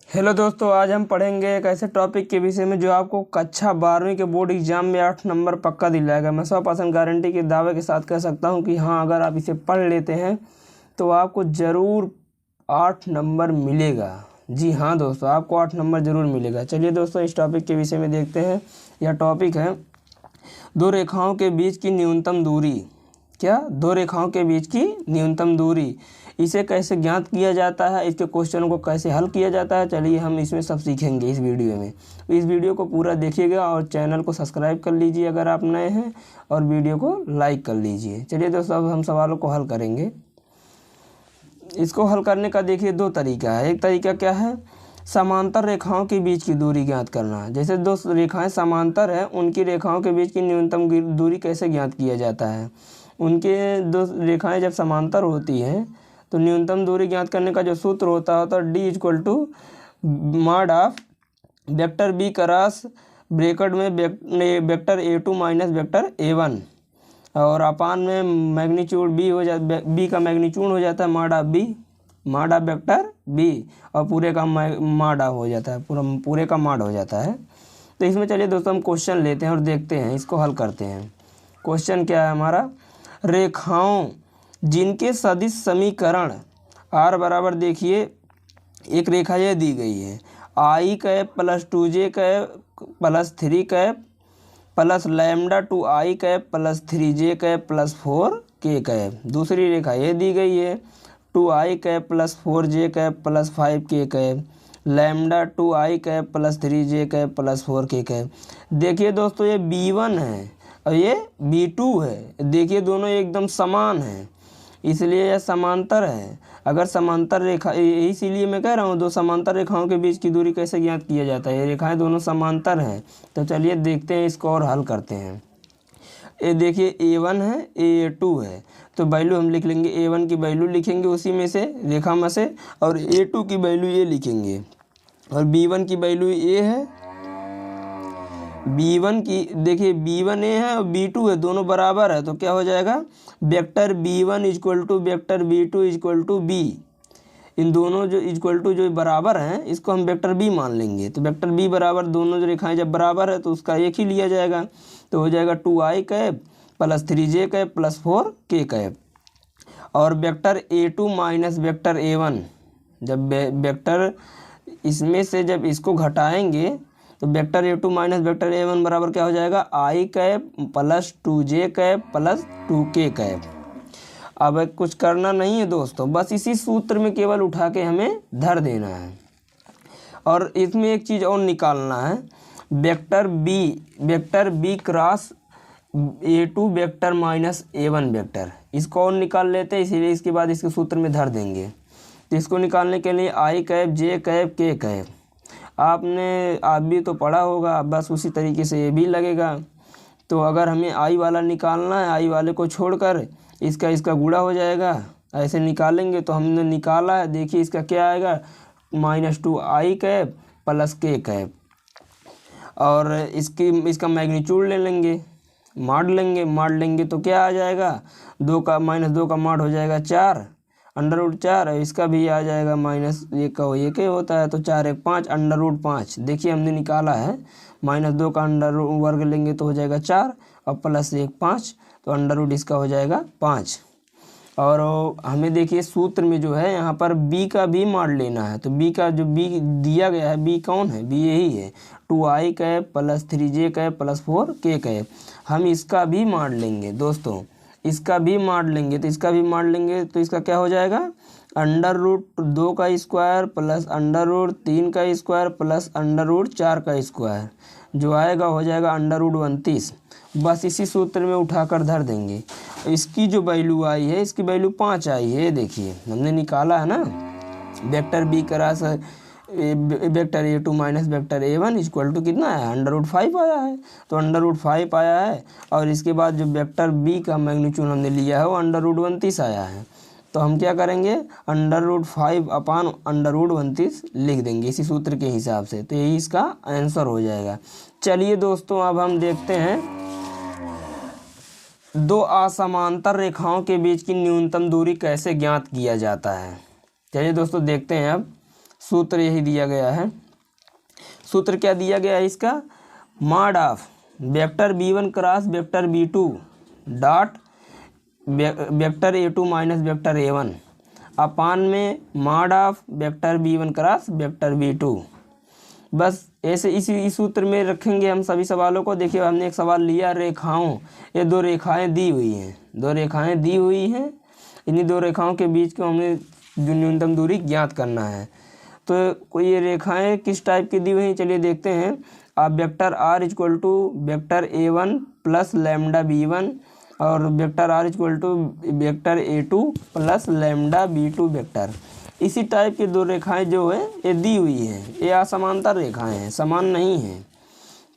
Hello दोस्तों, आज हम पढ़ेंगे एक ऐसे टॉपिक के विषय में जो आपको कक्षा 12वीं के बोर्ड एग्जाम में 8 नंबर पक्का दिलाएगा। मैं 100% गारंटी के दावे के साथ कह सकता हूं कि हाँ, अगर आप इसे पढ़ लेते हैं तो आपको ज़रूर 8 नंबर मिलेगा। जी हाँ दोस्तों, आपको 8 नंबर ज़रूर मिलेगा। चलिए दोस्तों, इस टॉपिक के विषय में देखते हैं। यह टॉपिक है दो रेखाओं के बीच की न्यूनतम दूरी। क्या? दो रेखाओं के बीच की न्यूनतम दूरी। इसे कैसे ज्ञात किया जाता है, इसके क्वेश्चन को कैसे हल किया जाता है, चलिए हम इसमें सब सीखेंगे इस वीडियो में। तो इस वीडियो को पूरा देखिएगा और चैनल को सब्सक्राइब कर लीजिए अगर आप नए हैं, और वीडियो को लाइक कर लीजिए। चलिए दोस्तों, अब हम सवालों को हल करेंगे। इसको हल करने का देखिए दो तरीका है। एक तरीका क्या है, समांतर रेखाओं के बीच की दूरी ज्ञात करना। जैसे दो रेखाएं समांतर है, उनकी रेखाओं के बीच की न्यूनतम दूरी कैसे ज्ञात किया जाता है। उनके दो रेखाएं जब समांतर होती हैं तो न्यूनतम दूरी ज्ञात करने का जो सूत्र होता है D equal to mod of vector B cross bracket में vector A2 minus vector A1, और अपान में मैग्नीट्यूड बी हो जाता, बी का मैग्नीट्यूड हो जाता है mod of B, mod of vector B, और पूरे का मॉड ऑफ हो जाता है, पूरे का मॉड हो जाता है। तो इसमें चलिए दोस्तों हम क्वेश्चन लेते हैं और देखते हैं, इसको हल करते हैं। क्वेश्चन क्या है हमारा, रेखाओं जिनके सदिश समीकरण आर बराबर, देखिए एक रेखा यह दी गई है I cap plus 2j cap plus 3 cap plus lambda 2i cap plus 3j cap plus 4k cap. दूसरी रेखा ये दी गई है 2i cap plus 4j cap plus 5k cap lambda 2i cap plus 3j cap plus 4k cap. देखिए दोस्तों, ये B1 है और ये B2 है। देखिए दोनों एकदम समान हैं, इसलिए यह समांतर है। अगर समांतर रेखा, इसीलिए मैं कह रहा हूँ दो समांतर रेखाओं के बीच की दूरी कैसे ज्ञात किया जाता है। ये रेखाएं दोनों समांतर हैं। तो चलिए देखते हैं इसको और हल करते हैं। ये देखिए A1 है, A2 है, तो वैल्यू हम लिख लेंगे। A1 की वैल्यू लिखेंगे उसी में से, रेखा में से, और A2 की वैल्यू ये लिखेंगे, और B1 की वैल्यू A है। B1 की देखिए B1 A है और B2 है, दोनों बराबर है, तो क्या हो जाएगा, vector B1 equal to vector B2 equal to B। इन दोनों जो इक्वल टू जो बराबर हैं, इसको हम वेक्टर B मान लेंगे। तो वेक्टर B बराबर, दोनों जो रेखाएं जब बराबर है तो उसका एक ही लिया जाएगा, तो हो जाएगा 2i cap plus 3j cap plus 4k cap. और vector A2 minus vector A1, जब वेक्टर इसमें से जब इसको घटाएंगे तो vector A2 minus vector A1 बराबर क्या हो जाएगा, i cap plus 2j cap plus 2k cap. अब कुछ करना नहीं है दोस्तों, बस इसी सूत्र में केवल उठा के हमें धर देना है। और इसमें एक चीज़ और निकालना है, vector B cross A2 vector minus A1 vector, इसको और निकाल लेते हैं, इसीलिए इसके बाद इसके सूत्र में धर देंगे। तो इसको निकालने के लिए i cap j cap k cap, आप भी तो पढ़ा होगा, बस उसी तरीके से ये भी लगेगा। तो अगर हमें आई वाला निकालना है, आई वाले को छोड़कर इसका गुणा हो जाएगा, ऐसे निकालेंगे। तो हमने निकाला है, देखिए इसका क्या आएगा, -2i cap plus k cap, और इसका मैग्नीट्यूड ले लेंगे, मॉड लेंगे तो क्या आ जाएगा, 2 का -2 का मॉड हो जाएगा 4 √4, इसका भी आ जाएगा -1 का एक ही होता है, तो 4 1 5 √5। देखिए हमने निकाला है, -2 का अंडर वर्ग लेंगे तो हो जाएगा 4, और प्लस 1 5, तो अंडर इसका हो जाएगा 5। और हमें देखिए सूत्र में जो है यहाँ पर b का भी मॉड लेना है। तो b का जो b दिया गया है, b कौन है, b यही है 2i cap plus 3j cap plus 4k cap. हम इसका भी मॉड लेंगे दोस्तों, इसका भी मॉड लेंगे, तो इसका भी मॉड लेंगे तो इसका क्या हो जाएगा, √2 का स्क्वायर प्लस √3 का स्क्वायर प्लस √4 का स्क्वायर, जो आएगा हो जाएगा √29। बस इसी सूत्र में उठाकर धर देंगे। इसकी जो वैल्यू आई है, इसकी वैल्यू 5 आई है, देखिए हमने निकाला है ना, vector B cross vector A2 minus vector A1 equal to कितना है, √5 आया है। तो √5 आया है, और इसके बाद जो वेक्टर B का मैग्नीट्यूड हमने लिया है वो √29 आया है। तो हम क्या करेंगे, √5 अपान √29 लिख देंगे इसी सूत्र के हिसाब से, तो यही इसका आंसर हो जाएगा। चलिए दोस्तों, अब हम देखते हैं दो असमांतर रेखाओं के बीच की न्यूनतम दूरी कैसे ज्ञात किया जाता है। चलिए दोस्तों देखते हैं। अब सूत्र यही दिया गया है। सूत्र क्या दिया गया है इसका, mod of vector b1 cross vector b2 dot vector a2 minus vector a1 अपान में mod of vector b1 cross vector b2। बस ऐसे इस सूत्र में रखेंगे हम सभी सवालों को। देखिए हमने एक सवाल लिया रेखाओं, ये दो रेखाएं दी हुई हैं, दो रेखाएं दी हुई हैं, इन्हीं दो रेखाओं के बीच को हमें जो न्यूनतम दूरी ज्ञात करना है। तो कोई ये रेखाएं किस टाइप की दी हुई हैं, चलिए देखते हैं। आप vector r equal to vector a1 plus lambda b1 और vector r equal to vector a2 plus lambda b2 vector, इसी टाइप की दो रेखाएं जो है ये दी हुई हैं। ये असमांतर रेखाएं हैं, समान नहीं हैं।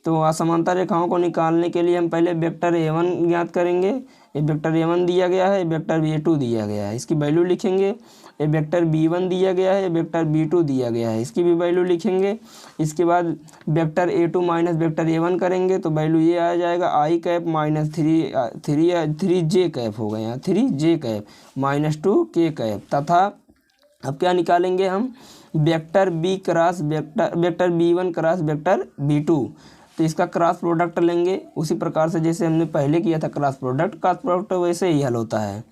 तो असमांतर रेखाओं को निकालने के लिए हम पहले वेक्टर a1 ज्ञात करेंगे। ये वेक्टर a1 दिया गया है, वेक्टर a2 दिया गया है, इसकी वैल्यू लिखेंगे। ये वेक्टर b1 दिया गया है, वेक्टर b2 दिया गया है, इसकी भी वैल्यू लिखेंगे। इसके बाद vector a2 minus vector a1 करेंगे तो वैल्यू ये आ जाएगा i cap minus three J cap हो गया, 3j cap minus 2k cap. तथा अब क्या निकालेंगे हम, vector b cross vector b1 cross vector b2, तो इसका क्रॉस प्रोडक्ट लेंगे उसी प्रकार से जैसे हमने पहले किया था क्रॉस प्रोडक्ट वैसे ही हल होता है।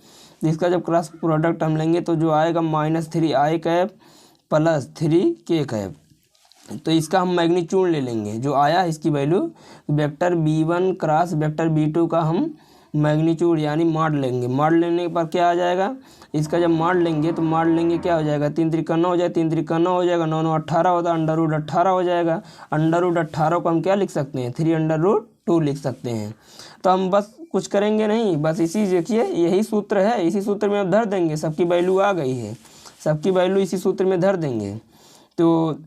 तो इसका जब क्रॉस प्रोडक्ट हम लेंगे तो जो आएगा minus 3i cap plus 3k cap. तो इसका हम मैग्नीट्यूड ले लेंगे, जो आया इसकी value vector b1 cross vector b2 का हम मैग्नीट्यूड यानी मॉड लेंगे। मॉड लेने पर क्या आ जाएगा, इसका जब मॉड लेंगे तो मॉड लेंगे क्या हो जाएगा, 3 त्रिका 9 हो जाएगा, 3 त्रिका 9 हो जाएगा, 9 9 18 होता है, अंडर रूट 18 हो जाएगा। अंडर रूट 18 को हम क्या लिख सकते हैं, 3 अंडर रूट 2 लिख सकते हैं। तो हम बस कुछ करेंगे नहीं, बस इसी देखिए यही सूत्र है, इसी सूत्र में अब धर देंगे, सबकी वैल्यू आ गई है, सबकी वैल्यू इसी सूत्र में धर देंगे। तो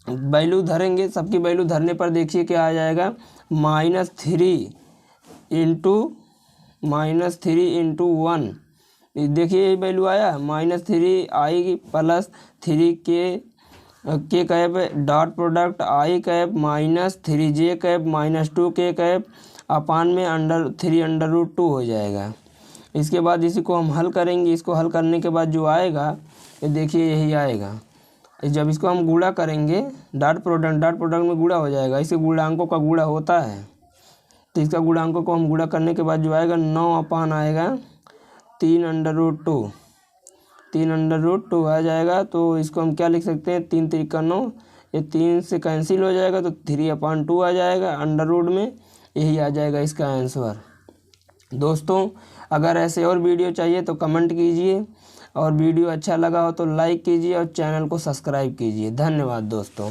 वैल्यू धरेंगे, सबकी वैल्यू धरने पर देखिए क्या आ जाएगा, -3 इंटू 1, देखिए ये वैल्यू आया -3i plus 3k cap dot product i cap minus 3j cap minus 2k cap अपान में √3 अंडर रूट 2 हो जाएगा। इसके बाद इसी को हम हल करेंगे। इसको हल करने के बाद जो आएगा ये देखिए यही आएगा। जब इसको हम गुणा करेंगे डॉट प्रोडक्ट में गुणा हो जाएगा, इसे गुणांकों का गुणा होता है। तो इसका गुणांकों को हम गुणा करने के बाद जो आएगा 9 अपान आएगा 3 अंडर रूट 2, 3 अंडर रूट 2 आ जाएगा। तो इसको हम क्या लिख सकते हैं, 3 त्रिका 9, ये 3 से कैंसिल हो जाएगा तो 3/2 आ जाएगा अंडर रूट में, यही आ जाएगा इसका आंसर। दोस्तों अगर ऐसे और वीडियो चाहिए तो कमेंट कीजिए, और वीडियो अच्छा लगा हो तो लाइक कीजिए और चैनल को सब्सक्राइब कीजिए। धन्यवाद दोस्तों।